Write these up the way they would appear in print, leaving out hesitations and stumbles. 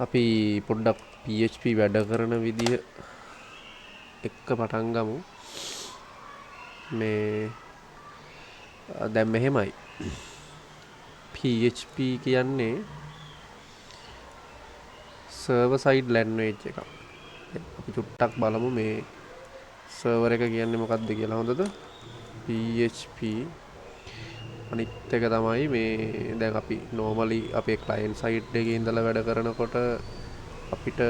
අපි පොඩ්ඩක් PHP වැඩ කරන විදිහ එක්ක පටන් ගමු. මේ දැන් මෙහෙමයි. PHP කියන්නේ සර්වර් සයිඩ් ලැන්ග්වේජ් එකක්. අපි චුට්ටක් බලමු මේ සර්වර් එක කියන්නේ මොකක්ද කියලා හොඳද? PHP අනිත් එක තමයි මේ දැන් අපි normally අපේ client side එකේ ඉඳලා වැඩ කරනකොට අපිට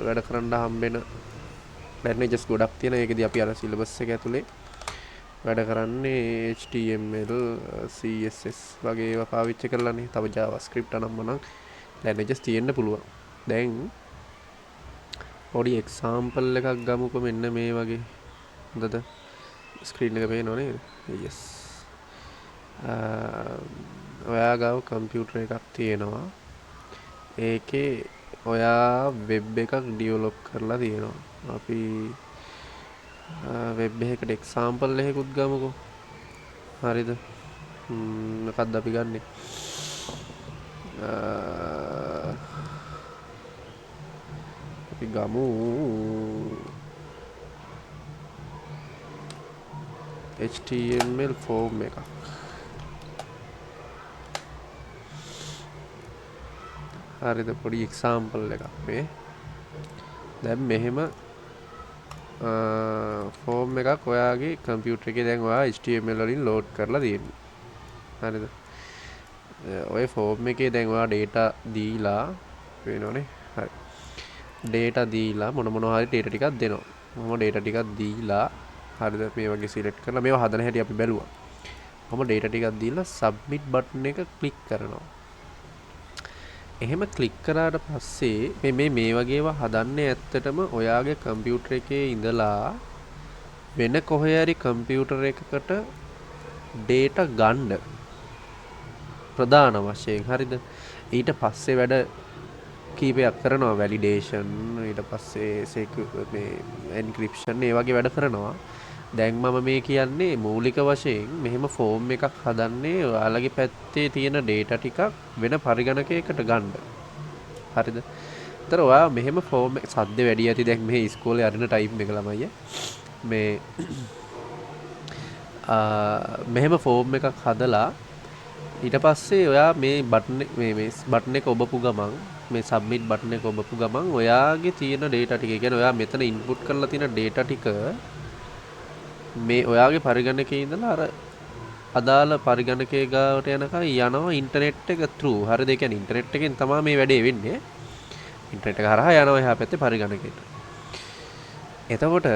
වැඩ කරන්න හම්බෙන languages ගොඩක් තියෙනවා. ඒකෙදි අපි අර syllabus එක ඇතුලේ වැඩ කරන්නේ HTML, CSS වගේ ඒවා පාවිච්චි කරලානේ. තව JavaScript අනම්මනම් languages තියෙන්න පුළුවන්. දැන් පොඩි example එකක් ගමුකෝ මෙන්න මේ වගේ. හොඳද? ස්ක්‍රීන් එක පේනව නේද? yes. ඔයා ගාව කම්පියුටර් එකක් තියෙනවා. ඒකේ ඔයා වෙබ් එකක් ඩෙවලොප් කරලා තියෙනවා. අපි වෙබ් එකකට එක්සාම්පල් එකකුත් ගමුකෝ. හරිද? මොකක්ද අපි ගන්නෙ? අපි ගමු HTML ෆෝම් එකක්. හරිද? පොඩි එක්සාම්පල් එකක් මේ. දැන් මෙහෙම ෆෝම් එකක් ඔයාගේ කම්පියුටර් එකේ දැන් ඔයා HTML වලින් ලෝඩ් කරලා තියෙනවා. හරිද? ඔය ෆෝම් එකේ දැන් ඔයා data දීලා වෙනවනේ. හරි. data දීලා මොන හරි data ටිකක් දෙනවා. මොම data ටිකක් දීලා හරිද? මේ වගේ select කරලා මේවා හදන හැටි අපි බැලුවා. මොම data ටිකක් දීලා submit button එක click කරනවා. එහෙම ක්ලික් කරාට පස්සේ මේ වගේ ඒවා හදන්නේ ඇත්තටම ඔයාගේ කම්පියුටර් එකේ ඉඳලා වෙන කොහේ හරි කම්පියුටර් එකකට data ගන්න ප්‍රධාන වශයෙන්. හරිද? ඊට පස්සේ වැඩ කීපයක් කරනවා. validation ඊට පස්සේ මේ encryption ඒ වගේ වැඩ කරනවා. දැන් මම මේ කියන්නේ මූලික වශයෙන් මෙහෙම ෆෝම් එකක් හදන්නේ ඔයාලගේ පැත්තේ තියෙන data ටිකක් වෙන පරිගණකයකට ගන්න. හරිද? ඒතර ඔයා මෙහෙම ෆෝම් එක සද්ද වැඩි ඇති දැන් මේ ඉස්කෝලේ අරින ටයිම් එක ළමයි මේ මෙහෙම ෆෝම් එකක් හදලා ඊට පස්සේ ඔයා මේ බටන් එක ඔබපු ගමන් මේ සබ්මිට් බටන් එක ඔබපු ගමන් ඔයාගේ තියෙන data ටික කියන්නේ ඔයා මෙතන ඉන්පුට් කරලා තියෙන data ටික මේ ඔයාගේ පරිගණකයේ ඉඳලා අර අදාළ පරිගණකයේ ගාවට යනකම් යනවා ඉන්ටර්නෙට් එක through. හරිද? ඒ කියන්නේ ඉන්ටර්නෙට් එකෙන් තමයි මේ වැඩේ වෙන්නේ. ඉන්ටර්නෙට් එක හරහා යනවා එහා පැත්තේ පරිගණකයට. එතකොට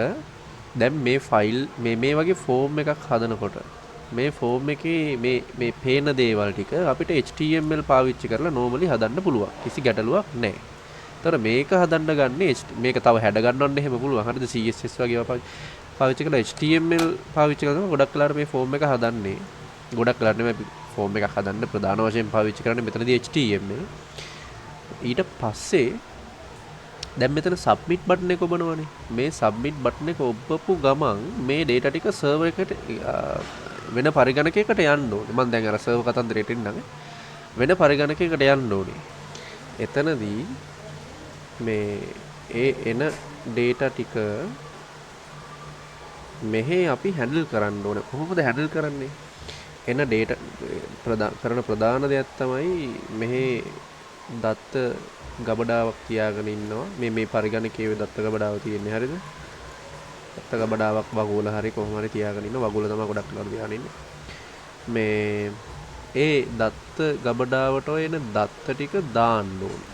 දැන් මේ ෆයිල් මේ වගේ ෆෝම් එකක් හදනකොට මේ ෆෝම් එකේ මේ පේන දේවල් ටික අපිට HTML පාවිච්චි කරලා normally හදන්න පුළුවන්. කිසි ගැටලුවක් නැහැ. ඒතර මේක හදන්න ගන්නේ මේක තව හැඩ ගන්නවන්න එහෙම පුළුවන්. හරිද? CSS වගේ ඒවා පාවිච්චි කරලා HTML පාවිච්චි කරලා ගොඩක් වෙලාවට මේ ෆෝම් එක හදන්නේ. ගොඩක් වෙලාවට නෙමෙයි ෆෝම් එකක් හදන්න ප්‍රධාන වශයෙන් පාවිච්චි කරන්නේ මෙතනදී HTML. ඊට පස්සේ දැන් මෙතන සබ්මිට් බටන් එක ඔබනවනේ. මේ සබ්මිට් බටන් එක ඔබපු ගමන් මේ data ටික සර්වර් එකට වෙන පරිගණකයකට යන්න ඕනේ. මම දැන් අර සර්වර් කතන්දරයට එන්නම්. වෙන පරිගණකයකට යන්න ඕනේ. එතනදී මේ එන data ටික මෙහි අපි හැන්ඩල් කරන්න ඕනේ. කොහොමද හැන්ඩල් කරන්නේ? එන data කරන ප්‍රධාන දෙයක් තමයි මෙහි දත්ත ගබඩාවක් තියාගෙන ඉන්නවා. මේ පරිගණකයේ දත්ත ගබඩාව තියෙන්නේ. හරිද? දත්ත ගබඩාවක් වගුල හරි කොහොම හරි තියාගෙන ඉන්න. වගුල තමයි ගොඩක් වෙලාවට තියාගෙන ඉන්නේ. මේ ඒ දත්ත ගබඩාවට එන දත්ත ටික දාන්න ඕනේ.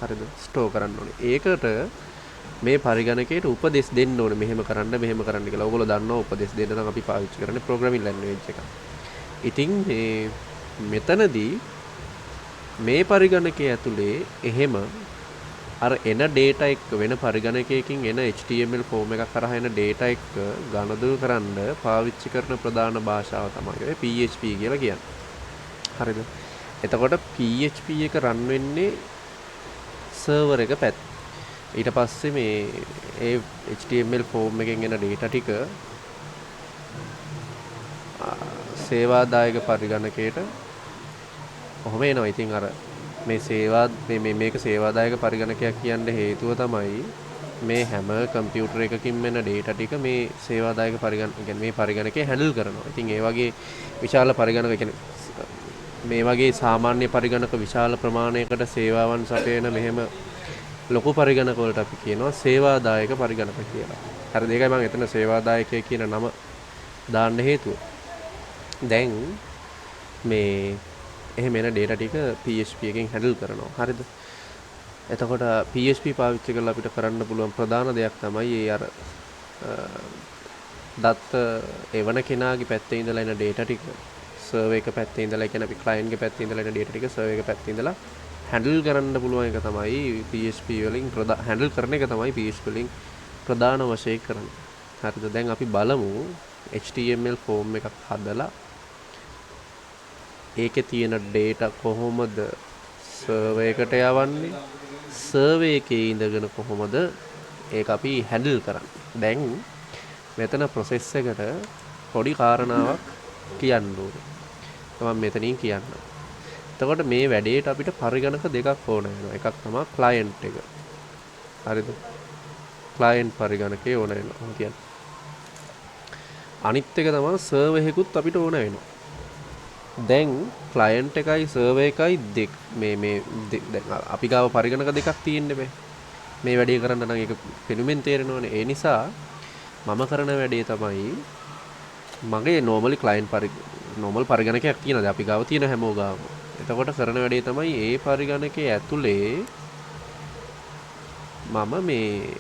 හරිද? ස්ටෝර් කරන්න ඕනේ. ඒකට මේ පරිගණකයට උපදෙස් දෙන්න ඕනේ. මෙහෙම කරන්න කියලා. ඔයගොල්ලෝ දන්නවා උපදෙස් දෙන්න නම් අපි පාවිච්චි කරන්නේ ප්‍රෝග්‍රෑමින් ලැන්ග්වේජ් එකක්. ඉතින් මෙතනදී මේ පරිගණකයේ ඇතුලේ එහෙම අර එන data එක වෙන පරිගණකයකින් එන HTML ෆෝම් එකක් කරා එන data එක ගණදු කරන්න පාවිච්චි කරන ප්‍රධාන භාෂාව තමයි ඔය PHP කියලා කියන්නේ. හරිද? එතකොට PHP එක රන් වෙන්නේ සර්වර් එක පැත්තේ. ඊට පස්සේ මේ ඒ HTML ෆෝම් එකෙන් එන data ටික සේවාදායක පරිගණකයට කොහොම එනවා. ඉතින් අර මේ සේවා මේක සේවාදායක පරිගණකයක් කියන්න හේතුව තමයි මේ හැම කම්පියුටර් එකකින් එන data ටික මේ සේවාදායක පරිගණක කියන්නේ මේ පරිගණකේ හැන්ඩල් කරනවා. ඉතින් ඒ වගේ විශාල පරිගණක කියන්නේ මේ වගේ සාමාන්‍ය පරිගණක විශාල ප්‍රමාණයකට සේවාවන් සපයන මෙහෙම ලොකු පරිගණක වලට අපි කියනවා සේවාදායක පරිගණක කියලා. හරිද? ඒකයි මම එතන සේවාදායකය කියන නම දාන්න හේතුව. දැන් මේ එහෙම එන data ටික PHP එකෙන් හැන්ඩල් කරනවා. හරිද? එතකොට PHP පාවිච්චි කරලා අපිට කරන්න පුළුවන් ප්‍රධාන දෙයක් තමයි ඒ අර දත්ත එවන කෙනාගේ පැත්තේ ඉඳලා එන data ටික සර්වර් එක පැත්තේ ඉඳලා කියන්නේ අපි client ගේ පැත්තේ ඉඳලා එන data ටික සර්වර් එක පැත්තේ ඉඳලා හැන්ඩල් කරන්න පුළුවන් එක තමයි PHP වලින් හැන්ඩල් කරන එක තමයි PHP වලින් ප්‍රධාන වශයෙන් කරන්නේ. හරිද? දැන් අපි බලමු HTML form එකක් හදලා ඒකේ තියෙන data කොහොමද සර්වර් එකට යවන්නේ? සර්වර් එකේ ඉඳගෙන කොහොමද ඒක අපි හැන්ඩල් කරන්නේ? දැන් මෙතන process එකට පොඩි කාරණාවක් කියන්න ඕනේ. මම මෙතනින් කියන්නම්. එතකොට මේ වැඩේට අපිට පරිගණක දෙකක් ඕන වෙනවා. එකක් තමයි client එක. හරිද? client පරිගණකේ ඕන වෙනවා කියන්නේ. අනිත් එක තමයි server එකකුත් අපිට ඕන වෙනවා. දැන් client එකයි server එකයි දැන් අපි ගාව පරිගණක දෙකක් තියෙන්න බෑ. මේ වැඩේ කරන්න නම් ඒක පෙනුමෙන් තේරෙනවනේ. ඒ නිසා මම කරන වැඩේ තමයි මගේ normal පරිගණකයක් තියෙනද අපි ගාව තියෙන හැමෝ ගාම. එතකොට කරන වැඩේ තමයි ඒ පරිගණකයේ ඇතුලේ මම මේ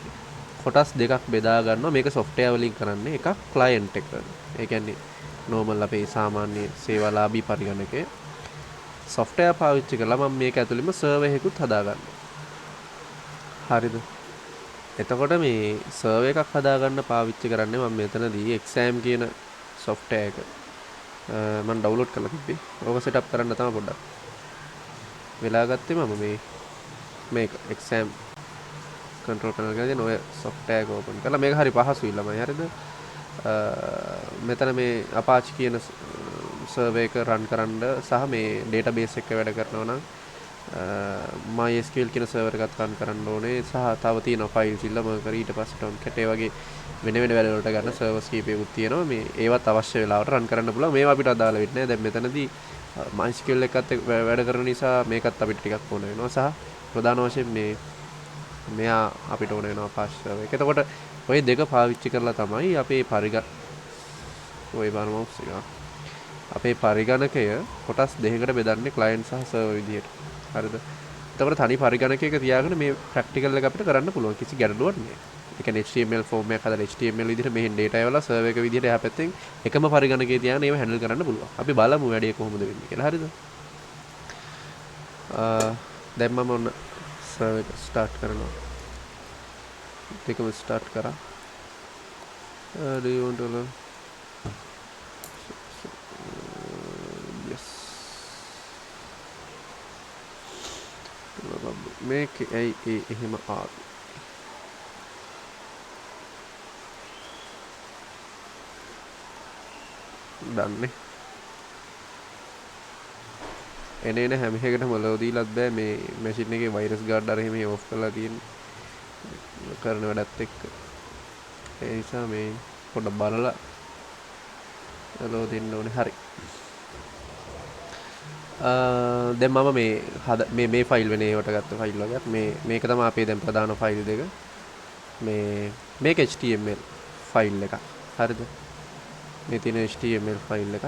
කොටස් දෙකක් බෙදා ගන්නවා. මේක software වලින් කරන්නේ. එකක් client එක. ඒ කියන්නේ normal අපේ සාමාන්‍ය සේවාලාභී පරිගණකයේ software පාවිච්චි කරලා මම මේක ඇතුළෙම server එකකුත් හදා ගන්නවා. හරිද? එතකොට මේ server එකක් හදා ගන්න පාවිච්චි කරන්නේ මම මෙතනදී exam කියන software එක මම download කරලා තිබ්බේ. ඕක setup කරන්න තමයි පොඩ්ඩක් වෙලා ගත්තේ මම මේක exam control panel එකේ තියෙන ඔය software එක open කරලා මේක හරි පහසුයි ළමයි. හරිද? මෙතන මේ Apache කියන server එක run කරන්න සහ මේ database එක වැඩ කරනවා නම් MySQL කියන server එකත් run කරන්න ඕනේ. සහ තව තියෙනවා files ඉල්ල Mercury ඊට පස්සේ Tomcat ඒ වගේ වෙන වැඩ වලට ගන්න servers කීපයකුත් තියෙනවා. මේ ඒවත් අවශ්‍ය වෙලාවට run කරන්න පුළුවන්. මේවා අපිට අදාළ වෙන්නේ නැහැ. දැන් මෙතනදී MySQL එකත් වැඩ කරන නිසා මේකත් අපිට ටිකක් ඕන වෙනවා. සහ ප්‍රධාන වශයෙන් මෙයා අපිට ඕන වෙනවා Apache server එක. එතකොට ඔය දෙක පාවිච්චි කරලා තමයි අපේ අපේ පරිගණකය කොටස් දෙකකට බෙදන්නේ client සහ server විදියට. හරිද? එතකොට තනි පරිගණකයක තියාගෙන මේ ප්‍රැක්ටිකල් එක අපිට කරන්න පුළුවන්. කිසි ගැටලුවක් නෑ. ඒ කියන්නේ HTML form එකක් හදලා HTML විදිහට මෙහෙන් data එවලා server එක විදිහට එහා පැත්තෙන් එකම පරිගණකයේ තියාගෙන ඒව handle කරන්න පුළුවන්. අපි බලමු වැඩේ කොහොමද වෙන්නේ කියලා. හරිද? දැන් මම ඔන්න server එක start කරනවා. දෙකම start කරා. Do you want to learn? Yes. මේක එහෙම ආවි. දන්නේ එන හැම එකකටම ලෝ දීලත් බෑ. මේ මැෂින් එකේ වෛරස් ගාඩ් අර එහෙම ඕෆ් කරලා තියෙන කරන වැඩත් එක්ක. ඒ නිසා මේ පොඩ්ඩක් බලලා ලෝ දෙන්න ඕනේ. හරි. දැන් මම මේ ෆයිල් වෙන ඒවට ගත්ත ෆයිල් වගේක් මේක තමයි අපේ දැන් ප්‍රධාන ෆයිල් දෙක. මේක HTML ෆයිල් එකක්. හරිද? මේ තියෙන HTML ෆයිල් එකක්.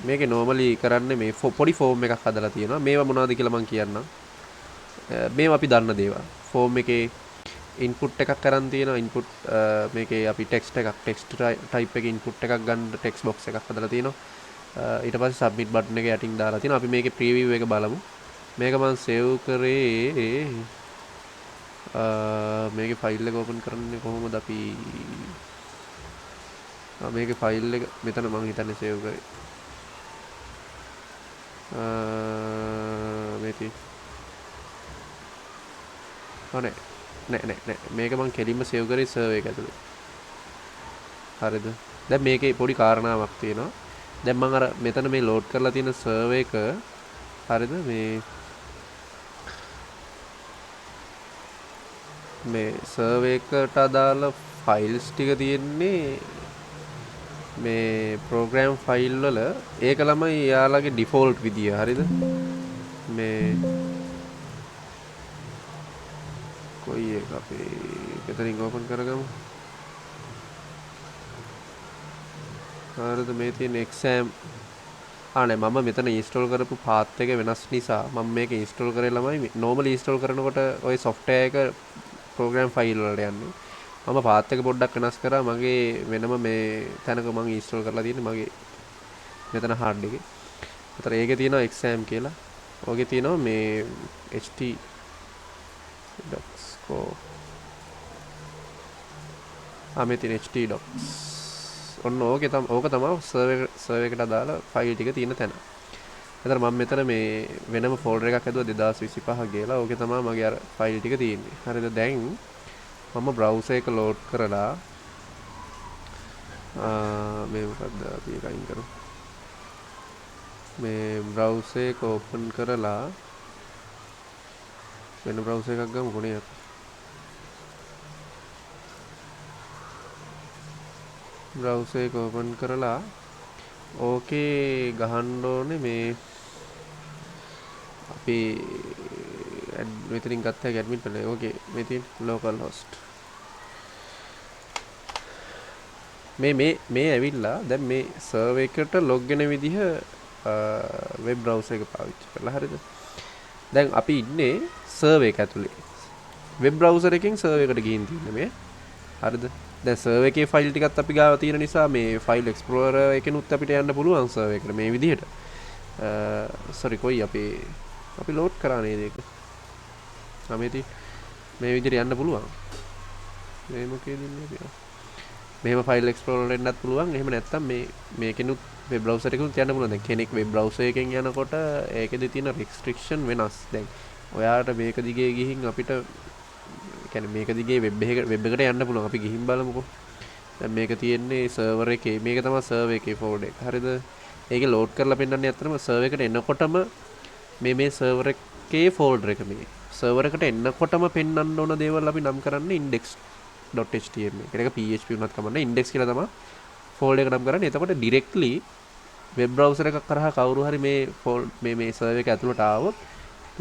මේකේ normally කරන්නේ මේ පොඩි ෆෝම් එකක් හදලා තියෙනවා. මේවා මොනවද කියලා මම කියන්නම්. මේවා අපි දන්න දේවල්. ෆෝම් එකේ input එකක් කරන් තියෙනවා. input මේකේ අපි text type එකේ input එකක් ගන්න text box එකක් හදලා තියෙනවා. ඊට පස්සේ submit button එක යටින් දාලා තියෙනවා. අපි මේකේ preview එක බලමු. මේක මම save කරේ මේකේ ෆයිල් එක open කරන්නේ කොහොමද අපි මේකේ ෆයිල් එක මෙතන මම හිතන්නේ save කරේ මේටි නෑ මේක මම කෙලින්ම save කරේ server එක ඇතුලේ. හරිද? දැන් මේකේ පොඩි කාරණාවක් තියෙනවා. දැන් මම අර මෙතන මේ load කරලා තියෙන server එක හරිද මේ සර්වර් එකට අදාළ ෆයිල්ස් ටික තියෙන්නේ මේ ප්‍රෝග්‍රෑම් ෆයිල් වල ඒක ළමයි යාළගේ ඩිෆෝල්ට් විදිය හරිද මේ කොයි එක අපි මෙතනින් ඕපන් කරගමු හරිද මේ තියෙන එක්සෑම් ආනේ මම මෙතන ඉන්ස්ටෝල් කරපු පාත් එක වෙනස් නිසා මම මේක ඉන්ස්ටෝල් කරේ ළමයි නෝමලි ඉන්ස්ටෝල් කරනකොට ওই software එක ප්‍රෝග්‍රෑම් ෆයිල් වලට යන්නේ මම පාත් එක පොඩ්ඩක් වෙනස් කරා මගේ වෙනම මේ තැනක මම ඉන්ස්ටෝල් කරලා තියෙන්නේ මගේ මෙතන hard එකේ. ඒතර ඒකේ තියෙනවා exam කියලා. ඕකේ තියෙනවා මේ ht docs ko මේ තියෙන ht docs. ඔන්න ඕක තමයි සර්වර් එකට අදාළ ෆයිල් ටික තියෙන තැන. ඒතර මම මෙතන මේ වෙනම ෆෝල්ඩර් එකක් හදුවා 2025 කියලා. ඕකේ තමයි මගේ අර ෆයිල් ටික තියෙන්නේ. හරිද? දැන් මම බ්‍රවුසර් එක ලෝඩ් කරලා මේ මොකක්ද අපි ඒක අයින් කරමු. මේ බ්‍රවුසර් එක ඕපන් කරලා වෙන බ්‍රවුසර් එකක් ගමු කොහේ අපි. බ්‍රවුසර් එක ඕපන් කරලා ඕකේ ගහන්න ඕනේ මේ අපි මෙතනින් ගත්ත ඇඩ්මින් පැනල් ඕකේ මේ තියෙන local host මේ ඇවිල්ලා දැන් මේ සර්වර් එකට ලොග් වෙන විදිහ වෙබ් බ්‍රවුසර් එක පාවිච්චි කරලා හරිද දැන් අපි ඉන්නේ සර්වර් එක ඇතුලේ වෙබ් බ්‍රවුසර් එකෙන් සර්වර් එකට ගිහින් තින්නේ මේ හරිද දැන් සර්වර් එකේ ෆයිල් ටිකත් අපි ගාව තියෙන නිසා මේ ෆයිල් එක්ස්ප්ලෝරර් එකෙනුත් අපිට යන්න පුළුවන් සර්වර් එකට මේ විදිහට සෝරි කොයි අපි ලෝඩ් කරා නේද ඒක මේ විදිහට යන්න පුළුවන් මේ මොකේද ඉන්නේ අපි මෙහෙම ෆයිල් එක්ස්ප්ලෝරර් එකෙන්වත් පුළුවන් එහෙම නැත්නම් මේකෙනුත් වෙබ් බ්‍රවුසර් එකෙනුත් යන්න පුළුවන් දැන් කෙනෙක් වෙබ් බ්‍රවුසර් එකෙන් යනකොට ඒකෙදි තියෙන රෙස්ට්‍රික්ෂන් වෙනස් දැන් ඔයාට මේක දිගේ ගිහින් අපිට කියන්නේ මේක දිගේ වෙබ් එකට යන්න පුළුවන් අපි ගිහින් බලමුකෝ දැන් මේක තියෙන්නේ සර්වර් එකේ මේක තමයි සර්වර් එකේ ෆෝල්ඩර් එක හරිද ඒකේ ලෝඩ් කරලා පෙන්නන්නේ ඇත්තටම සර්වර් එකට එනකොටම මේ සර්වර් එකේ ෆෝල්ඩර් එක මේ සර්වර් එකට එනකොටම පෙන්වන්න ඕන දේවල් අපි නම් කරන්නේ index.html එක PHP උනත් කමන්නේ index කියලා තමයි ෆෝල්ඩර් එක නම් කරන්නේ එතකොට directly වෙබ් බ්‍රවුසර් එකක් කරහා කවුරු හරි මේ සර්වර් එක ඇතුළට ආවොත්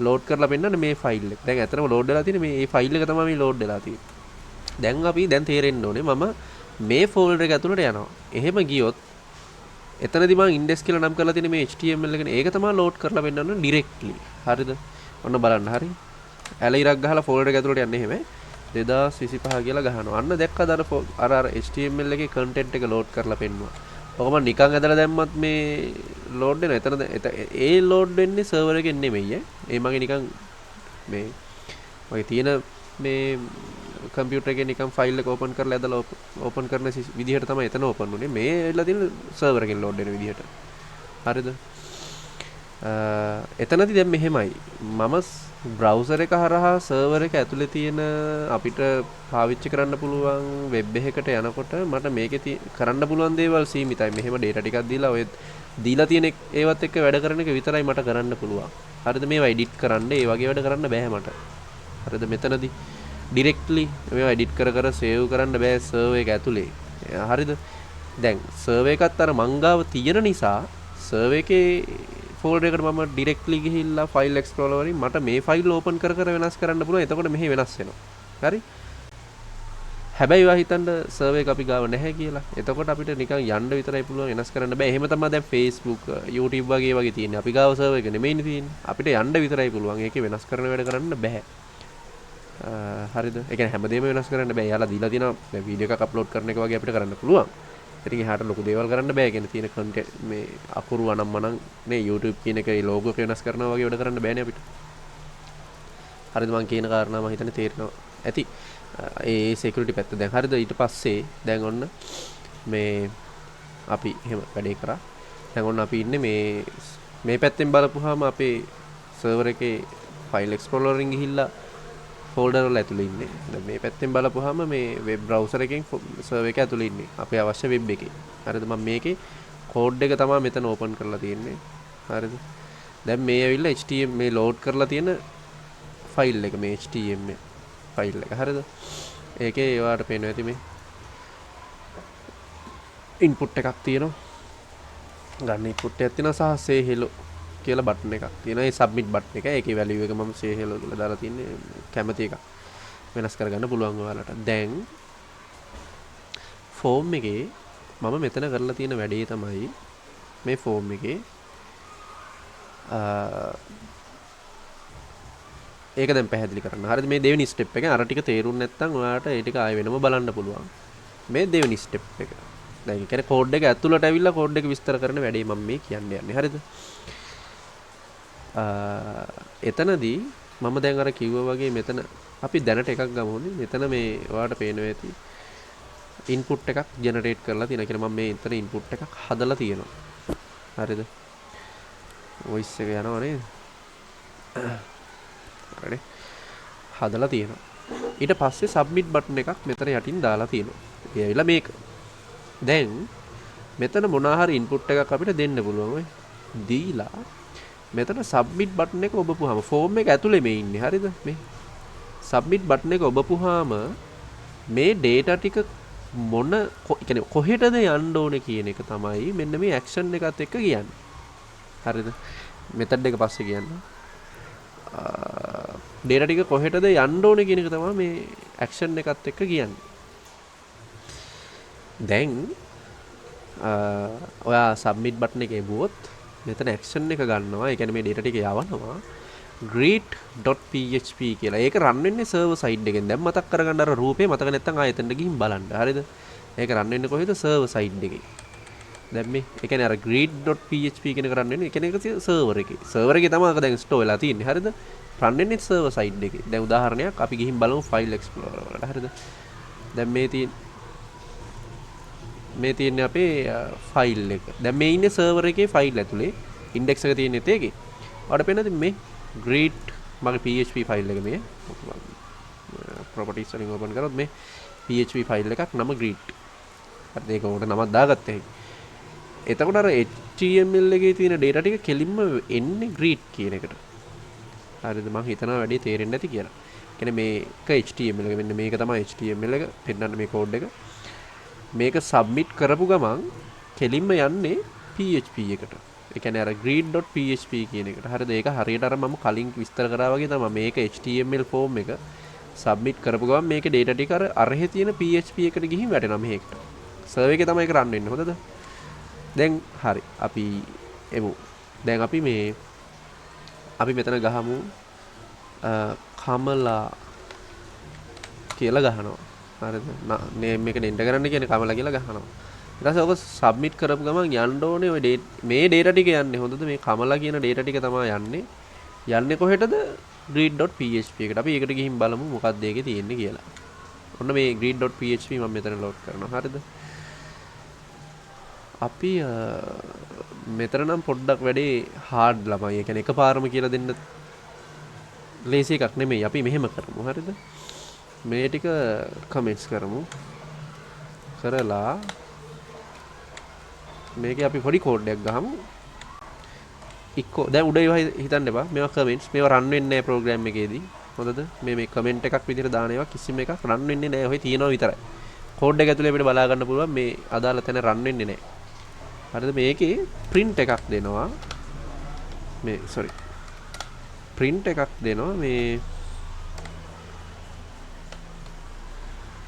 ලෝඩ් කරලා පෙන්නන්නේ මේ ෆයිල් එක. දැන් ඇත්තටම ලෝඩ් වෙලා තියෙන්නේ මේ ෆයිල් එක තමයි මේ ලෝඩ් වෙලා තියෙන්නේ. දැන් තේරෙන්න ඕනේ මම මේ ෆෝල්ඩර් එක ඇතුළට යනවා. එහෙම ගියොත් එතනදී මම index කියලා නම් කරලා තියෙන මේ HTML එකනේ ඒක තමයි ලෝඩ් කරලා පෙන්නන්නේ directly. හරිද? ඔන්න බලන්න හරි. ඇලයිරක් ගහලා ෆෝල්ඩර් එක ඇතුළට යන්නේ එහෙම 2025 කියලා ගහනවා. අන්න දැක්කද අර HTML එකේ content එක ලෝඩ් කරලා පෙන්නුවා. ඔක මම නිකන් ඇදලා දැම්මත් මේ ලෝඩ් වෙනවා. එතන ඒ ලෝඩ් වෙන්නේ සර්වර් එකෙන් නෙමෙයි ඒ මගේ නිකන් මේ මගේ තියෙන මේ කම්පියුටර් එකේ නිකන් ෆයිල් එක ඕපන් කරලා ඇදලා ඕපන් කරන විදිහට තමයි එතන ඕපන් වුනේ. මේ වෙලා තියෙන සර්වර් එකෙන් ලෝඩ් වෙන විදිහට. හරිද? එතනදී දැන් මෙහෙමයි. මම බ්‍රවුසර් එක හරහා සර්වර් එක ඇතුලේ තියෙන අපිට පාවිච්චි කරන්න පුළුවන් වෙබ් එකකට යනකොට මට මේකේ කරන්න පුළුවන් දේවල් සීමිතයි. මෙහෙම data ටිකක් දීලා ඔය දීලා තියෙන ඒවත් එක්ක වැඩ කරන එක විතරයි මට කරන්න පුළුවන්. හරිද? මේවා එඩිට් කරන්න ඒ වගේ වැඩ කරන්න බෑ මට. හරිද? මෙතනදී directly මේවා එඩිට් කර සේව් කරන්න බෑ සර්වර් එක ඇතුලේ. හරිද? දැන් සර්වර් එකත් අර මංගාව තියෙන නිසා සර්වර් එකේ ෆෝල්ඩර් එකට මම ඩිරෙක්ට්ලි ගිහිල්ලා ෆයිල් එක්ස්ප්ලෝරර් වලින් මට මේ ෆයිල් ඕපන් කර වෙනස් කරන්න පුළුවන්. එතකොට මෙහි වෙනස් වෙනවා. හරි? හැබැයි ඔයා හිතන්න සර්වර් එක අපි ගාව නැහැ කියලා. එතකොට අපිට නිකන් යන්න විතරයි පුළුවන් වෙනස් කරන්න බෑ. එහෙම තමයි දැන් Facebook, YouTube වගේ තියෙන්නේ. අපි ගාව සර්වර් එක නෙමෙයිනේ තියෙන්නේ. අපිට යන්න විතරයි පුළුවන්. ඒකේ වෙනස් කරන වැඩ කරන්න බෑ. හරිද? ඒ කියන්නේ හැමදේම වෙනස් කරන්න බෑ. යාලා දීලා තියෙනවා දැන් වීඩියෝ එකක් අප්ලෝඩ් කරන එක වගේ අපිට කරන්න පුළුවන්. ඉතින් එහාට ලොකු දේවල් කරන්න බෑ. කියන්නේ තියෙන කන්ටෙන්ට් මේ අකුරු අනම්මනම් නේ YouTube කියන එකේ ලෝගෝ එක වෙනස් කරනවා වගේ වැඩ කරන්න බෑනේ අපිට. හරිද? මම කියන කාරණා මම හිතන්නේ තේරෙනවා ඇති. ඒ security පැත්ත දැන් හරිද? ඊට පස්සේ දැන් ඔන්න මේ අපි එහෙම වැඩේ කරා. දැන් ඔන්න අපි ඉන්නේ මේ පැත්තෙන් බලපුවාම අපේ සර්වර් එකේ ෆයිල් එක්ස්ප්ලෝරර් එකෙන් ගිහිල්ලා ෆෝල්ඩර් වල ඇතුලේ ඉන්නේ. දැන් මේ පැත්තෙන් බලපුවාම මේ වෙබ් බ්‍රවුසර් එකෙන් සර්වර් එක ඇතුලේ ඉන්නේ. අපේ අවශ්‍ය වෙබ් එකේ. හරිද? මම මේකේ කෝඩ් එක තමයි මෙතන ඕපන් කරලා තියෙන්නේ. හරිද? දැන් මේ ඇවිල්ලා HTML මේ ලෝඩ් කරලා තියෙන ෆයිල් එක මේ HTML ෆයිල් එක හරිද? ඒකේ ඒවට පේනවා ඇති මේ ඉන්පුට් එකක් තියෙනවා. ගන්න ඉන්පුට් එකක් තියෙනවා සහ say hello කියලා බටන් එකක් තියෙනවා. ඒ සබ්මිට් බටන් එක. ඒකේ වැලියු එක මම say hello කියලා දාලා තින්නේ කැමති එකක්. වෙනස් කරගන්න පුළුවන් ඔයාලට. දැන් ෆෝම් එකේ මම මෙතන කරලා තියෙන වැඩේ තමයි මේ ෆෝම් එකේ ඒක දැන් පැහැදිලි කරන්න. හරිද? මේ දෙවෙනි ස්ටෙප් එක අර ටික තේරුම් නැත්නම් ඔයාලට ඒ ටික ආයෙ වෙනම බලන්න පුළුවන්. මේ දෙවෙනි ස්ටෙප් එක. දැන් ඒ කියන්නේ කෝඩ් එක ඇතුළට ඇවිල්ලා කෝඩ් එක විස්තර කරන වැඩේ මම මේ කියන්නේ යන්නේ. හරිද? එතනදී මම දැන් අර කිව්වා වගේ මෙතන අපි දැනට එකක් ගමුනේ. මෙතන මේ ඔයාලට පේනවා ඇති ඉන්පුට් එකක් ජෙනරේට් කරලා තියෙනවා. කියන්නේ මම මේ එතන ඉන්පුට් එකක් හදලා තියෙනවා. හරිද? වොයිස් එක යනවා නේද? හරි. හදලා තියෙනවා. ඊට පස්සේ සබ්මිට් බටන් එකක් මෙතන යටින් දාලා තියෙනවා. ඒ ඇවිල්ලා මේක. දැන් මෙතන මොනවා හරි ඉන්පුට් එකක් අපිට දෙන්න පුළුවන් ඔය. දීලා මෙතන සබ්මිට් බටන් එක ඔබපුවාම ෆෝම් එක ඇතුලේ මේ ඉන්නේ. හරිද? මේ සබ්මිට් බටන් එක ඔබපුවාම මේ data ටික මොන කියන්නේ කොහෙටද යන්න ඕනේ කියන එක තමයි මෙන්න මේ ඇක්ෂන් එකත් එක්ක කියන්නේ. හරිද? මෙතඩ් එක පස්සේ කියන්න. data ටික කොහෙටද යන්න ඕනේ කියන එක තමයි මේ ඇක්ෂන් එකත් එක්ක කියන්නේ. දැන් ඔයා සබ්මිට් බටන් එකේ බුවොත් මෙතන ඇක්ෂන් එක ගන්නවා. ඒ කියන්නේ මේ data ටික යවනවා greet.php කියලා. ඒක රන් වෙන්නේ සර්වර් සයිඩ් එකෙන්. දැන් මතක් කරගන්න අර රූපේ මතක නැත්නම් ආයෙ එතනට ගිහින් බලන්න. හරිද? ඒක රන් වෙන්නේ කොහෙද? සර්වර් සයිඩ් එකේ. දැන් මේ ඒ කියන්නේ අර greet.php කියන එක රන් වෙන්නේ ඒ කියන්නේ ඒක සර්වර් එකේ. සර්වර් එකේ තමයි අක දැන් ස්ටෝර් වෙලා තියෙන්නේ. හරිද? රන් වෙන්නේ සර්වර් සයිඩ් එකේ. දැන් උදාහරණයක් අපි ගිහින් බලමු ෆයිල් එක්ස්ප්ලෝරර් වලට. හරිද? දැන් මේ තියෙන්නේ අපේ ෆයිල් එක. දැන් මේ ඉන්නේ සර්වර් එකේ ෆයිල් ඇතුලේ. ඉන්ඩෙක්ස් එක තියෙන්නේ ඒකේ. ඔයාලට පේනද මේ greet මගේ php ෆයිල් එක මේ properties වලින් open කරොත් මේ php ෆයිල් එකක් නම greet. හරිද? ඒක උඩ නමක් දාගත්තා. එතකොට අර HTML එකේ තියෙන data ටික කෙලින්ම එන්නේ greet කියන එකට. හරිද? මම හිතනවා වැඩි තේරෙන්නේ නැති කියලා. කියන්නේ මේක HTML එක මෙන්න මේක තමයි HTML එක පෙන්නන්න මේ කෝඩ් එක. මේක සබ්මිට් කරපු ගමන් කෙලින්ම යන්නේ PHP එකට. ඒ කියන්නේ අර greet.php කියන එකට. හරිද? ඒක හරියට අර මම කලින් විස්තර කරා වගේ තමයි මේක HTML ෆෝම් එක සබ්මිට් කරපු ගමන් මේකේ data ටික අර අරහේ තියෙන PHP එකට ගිහින් වැටෙනවා මේකට. සර්වර් එකේ තමයි ඒක රන් වෙන්නේ. හොඳද? දැන් හරි. අපි එමු. දැන් අපි මෙතන ගහමු කමලා කියලා ගහනවා. හරිද? නේම් එක ඩෙන්ටර් කරන්න කියන්නේ කමලා කියලා ගහනවා. ඊට පස්සේ ඔක සබ්මිට් කරපු ගමන් යන්න ඕනේ ඔය මේ data ටික යන්නේ. හොඳද? මේ කමලා කියන data ටික තමයි යන්නේ. යන්නේ කොහෙටද? greet.php එකට. අපි ඒකට ගිහින් බලමු මොකක්ද ඒකේ තියෙන්නේ කියලා. ඔන්න මේ greet.php මම මෙතන ලෝඩ් කරනවා. හරිද? අපි මෙතන නම් පොඩ්ඩක් වැඩේ හાર્ඩ් ළමයි. ඒ කියන්නේ එකපාරම කියලා දෙන්න ලේසි එකක් නෙමෙයි. අපි මෙහෙම කරමු. හරිද? මේ ටික කමෙන්ට්ස් කරමු. කරලා මේකේ අපි පොඩි කෝඩ් එකක් ගහමු. ඉක්කෝ දැන් උඩ ඒවා හිතන්න එපා. මේවා කමෙන්ට්ස්. මේවා රන් වෙන්නේ නැහැ ප්‍රෝග්‍රෑම් එකේදී. හොඳද? මේ කමෙන්ට් එකක් විදිහට දාන ඒවා කිසිම එකක් රන් වෙන්නේ නැහැ. ඔය තියෙනවා විතරයි. කෝඩ් එක ඇතුලේ අපිට බලා ගන්න පුළුවන් මේ අදාළ තැන රන් වෙන්නේ නැහැ. හරිද? මේකේ print එකක් දෙනවා. මේ sorry. print එකක් දෙනවා මේ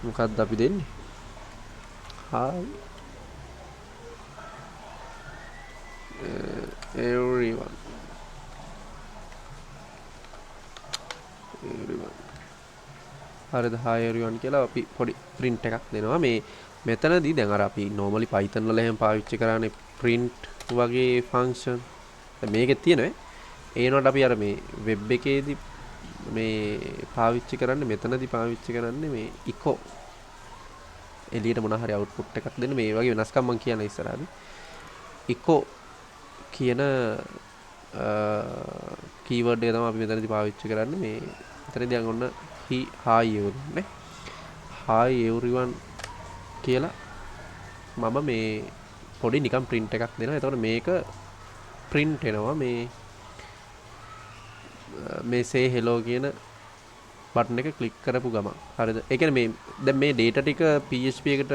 මොකක්ද අපි දෙන්නේ? hi everyone හරිද? hi everyone කියලා අපි පොඩි print එකක් දෙනවා. මේ මෙතනදී දැන් අර අපි normally Python වල එහෙම පාවිච්චි කරන්නේ print වගේ function. දැන් මේකේ තියෙනවා. ඒනොට අපි අර මේ web එකේදී මේ පාවිච්චි කරන්නේ මෙතනදී පාවිච්චි කරන්නේ මේ echo එළියට මොන හරි output එකක් දෙන්න මේ වගේ වෙනස්කම් මම කියන ඉස්සරහදී echo කියන keyword එක තමයි අපි මෙතනදී පාවිච්චි කරන්නේ මේ මෙතනදී දැන් ඔන්න hi everyone නේ hi everyone කියලා මම මේ පොඩි නිකන් print එකක් දෙනවා. එතකොට මේක print වෙනවා මේ මේ say hello කියන බටන් එක ක්ලික් කරපු ගමන් හරිද? ඒ කියන්නේ මේ දැන් මේ data ටික PHP එකට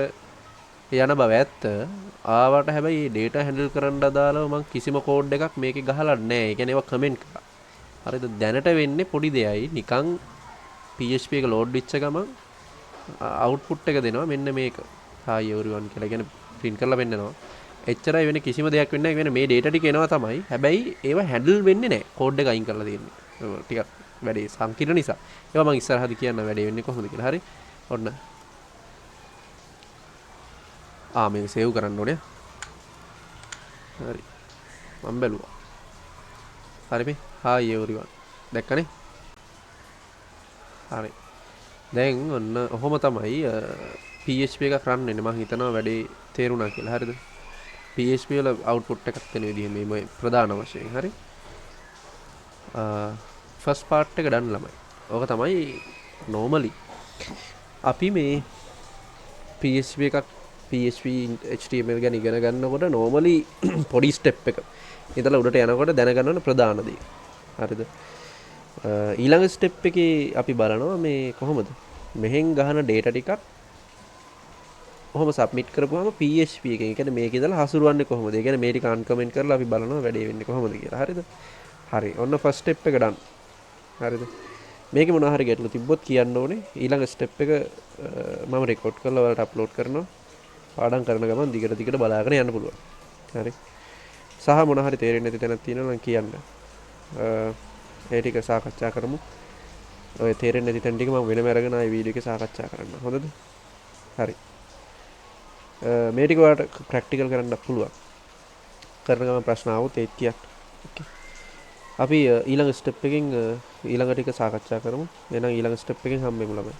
යන බව ඇත්ත. ආවට හැබැයි මේ data handle කරන්න අදාළව මම කිසිම කෝඩ් එකක් මේකේ ගහලා නැහැ. ඒ කියන්නේ ඒවා කමෙන්ට් කරා. හරිද? දැනට වෙන්නේ පොඩි දෙයයි. නිකන් PHP එක load වෙච්ච ගමන් output එක දෙනවා මෙන්න මේක. hi everyone කියලා. කියන්නේ print කරලා පෙන්නනවා. එච්චරයි වෙන කිසිම දෙයක් වෙන්නේ නැහැ. මේ data ටික එනවා තමයි. හැබැයි ඒවා handle වෙන්නේ නැහැ. කෝඩ් එක අයින් කරලා තියෙන්නේ. ටිකක් වැඩේ සංකීර්ණ නිසා. ඒවා මම ඉස්සරහදී කියන්න වැඩේ වෙන්නේ කොහොමද කියලා. හරි. ඔන්න. මේක සේව් කරන්න ඕනේ. හරි. මම බැලුවා. හරි මේ. hi everyone. දැක්කනේ? හරි. දැන් ඔන්න ඔහොම තමයි PHP එකක් රන් වෙන්නේ. මම හිතනවා වැඩේ තේරුණා කියලා. හරිද? PHP වල output එකක් දෙන විදිහ මේ ප්‍රධාන වශයෙන්. හරි. ෆස්ට් පාර්ට් එක ඩන් ළමයි. ඕක තමයි normally අපි මේ PHP එකක් PHP HTML ගැන ඉගෙන ගන්නකොට normally පොඩි step එක ඉතලා උඩට යනකොට දැනගන්න ඕන ප්‍රධාන දේ. හරිද? ඊළඟ step එකේ අපි බලනවා මේ කොහොමද මෙහෙන් ගහන data ටිකක් කොහොම සබ්මිට් කරපුවාම PHP එකෙන් ඒ කියන්නේ මේක ඉඳලා හසුරුවන්නේ කොහොමද? ඒ කියන්නේ මේ ටික අන්කමෙන්ට් කරලා අපි බලනවා වැඩේ වෙන්නේ කොහොමද කියලා. හරිද? හරි. ඔන්න ෆස්ට් ස්ටෙප් එක done. හරිද? මේකේ මොනවා හරි ගැටලු තිබ්බොත් කියන්න ඕනේ. ඊළඟ ස්ටෙප් එක මම රෙකෝඩ් කරලා ඔයාලට අප්ලෝඩ් කරනවා. පාඩම් කරන ගමන් දිගට දිගට බලාගෙන යන්න පුළුවන්. හරි. සහ මොනවා හරි තේරෙන්නේ නැති තැනක් තියෙනවා නම් කියන්න. ඒ ටික සාකච්ඡා කරමු. ඔය තේරෙන්නේ නැති තැන් ටික මම වෙනම අරගෙන ආයි වීඩියෝ එකේ සාකච්ඡා කරන්න. හොඳද? හරි. මේ ටික ඔයාලට ප්‍රැක්ටිකල් කරන්න පුළුවන්. කරන ගමන් ප්‍රශ්න ආවොත් ඒත් කියන්න. ඕකේ. අපි ඊළඟ ස්ටෙප් එකෙන් ඊළඟ ටික සාකච්ඡා කරමු. එහෙනම් ඊළඟ ස්ටෙප් එකෙන් හම්බෙමු ළමයි.